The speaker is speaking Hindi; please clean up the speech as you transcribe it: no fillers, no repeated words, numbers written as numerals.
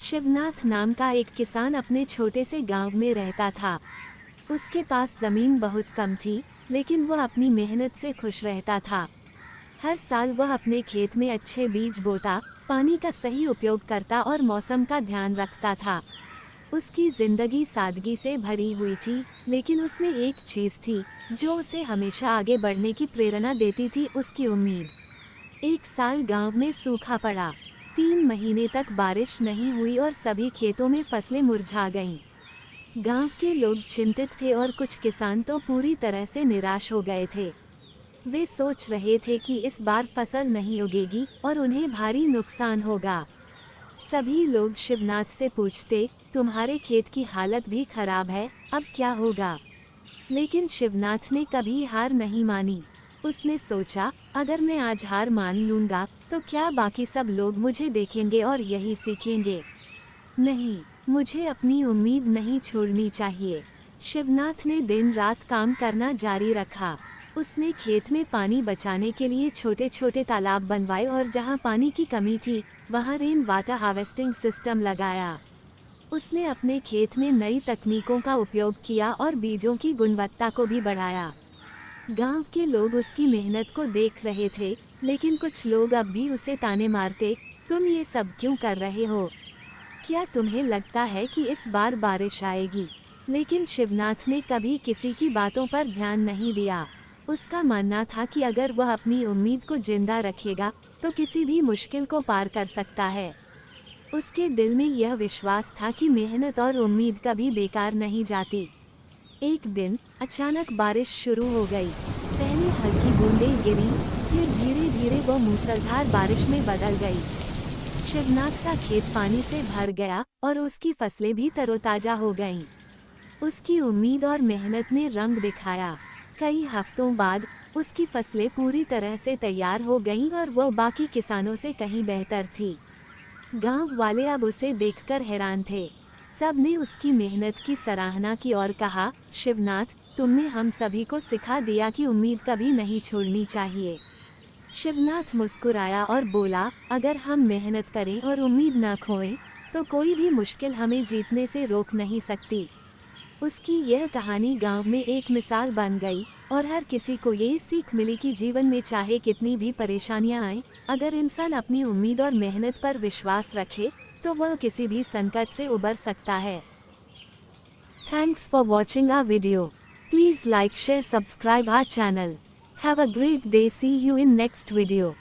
शिवनाथ नाम का एक किसान अपने छोटे से गांव में रहता था। उसके पास जमीन बहुत कम थी, लेकिन वह अपनी मेहनत से खुश रहता था। हर साल वह अपने खेत में अच्छे बीज बोता, पानी का सही उपयोग करता और मौसम का ध्यान रखता था। उसकी जिंदगी सादगी से भरी हुई थी, लेकिन उसमें एक चीज थी जो उसे हमेशा आगे बढ़ने की प्रेरणा देती थी, उसकी उम्मीद। एक साल गांव में सूखा पड़ा। 3 महीने तक बारिश नहीं हुई और सभी खेतों में फसलें मुरझा गईं। गांव के लोग चिंतित थे और कुछ किसान तो पूरी तरह से निराश हो गए थे। वे सोच रहे थे कि इस बार फसल नहीं उगेगी और उन्हें भारी नुकसान होगा। सभी लोग शिवनाथ से पूछते, तुम्हारे खेत की हालत भी खराब है, अब क्या होगा? लेकिन शिवनाथ ने कभी हार नहीं मानी। उसने सोचा, अगर मैं आज हार मान लूंगा, तो क्या बाकी सब लोग मुझे देखेंगे और यही सीखेंगे? नहीं, मुझे अपनी उम्मीद नहीं छोड़नी चाहिए। शिवनाथ ने दिन रात काम करना जारी रखा। उसने खेत में पानी बचाने के लिए छोटे छोटे तालाब बनवाए और जहां पानी की कमी थी, वहां रेन वाटर हार्वेस्टिंग सिस्टम लगाया। उसने अपने खेत में नई तकनीकों का उपयोग किया और बीजों की गुणवत्ता को भी बढ़ाया। गांव के लोग उसकी मेहनत को देख रहे थे, लेकिन कुछ लोग अब भी उसे ताने मारते, तुम ये सब क्यों कर रहे हो? क्या तुम्हें लगता है कि इस बार बारिश आएगी? लेकिन शिवनाथ ने कभी किसी की बातों पर ध्यान नहीं दिया। उसका मानना था कि अगर वह अपनी उम्मीद को जिंदा रखेगा, तो किसी भी मुश्किल को पार कर सकता है। उसके दिल में यह विश्वास था कि मेहनत और उम्मीद कभी बेकार नहीं जाती। एक दिन अचानक बारिश शुरू हो गई। पहले हल्की बूंदें गिरी, फिर धीरे धीरे वो मूसलाधार बारिश में बदल गई। शिवनाथ का खेत पानी से भर गया और उसकी फसलें भी तरोताजा हो गईं। उसकी उम्मीद और मेहनत ने रंग दिखाया। कई हफ्तों बाद उसकी फसलें पूरी तरह से तैयार हो गईं और वो बाकी किसानों से कहीं बेहतर थी। गांव वाले अब उसे देखकर हैरान थे। सब ने उसकी मेहनत की सराहना की और कहा, शिवनाथ, तुमने हम सभी को सिखा दिया कि उम्मीद कभी नहीं छोड़नी चाहिए। शिवनाथ मुस्कुराया और बोला, अगर हम मेहनत करें और उम्मीद न खोएं, तो कोई भी मुश्किल हमें जीतने से रोक नहीं सकती। उसकी यह कहानी गांव में एक मिसाल बन गई और हर किसी को ये सीख मिली कि जीवन में चाहे कितनी भी परेशानियां आएं, अगर इंसान अपनी उम्मीद और मेहनत पर विश्वास रखे, तो वह किसी भी संकट से उबर सकता है। Thanks for watching our video. Please like, share, subscribe our channel. Have a great day. See you in next video.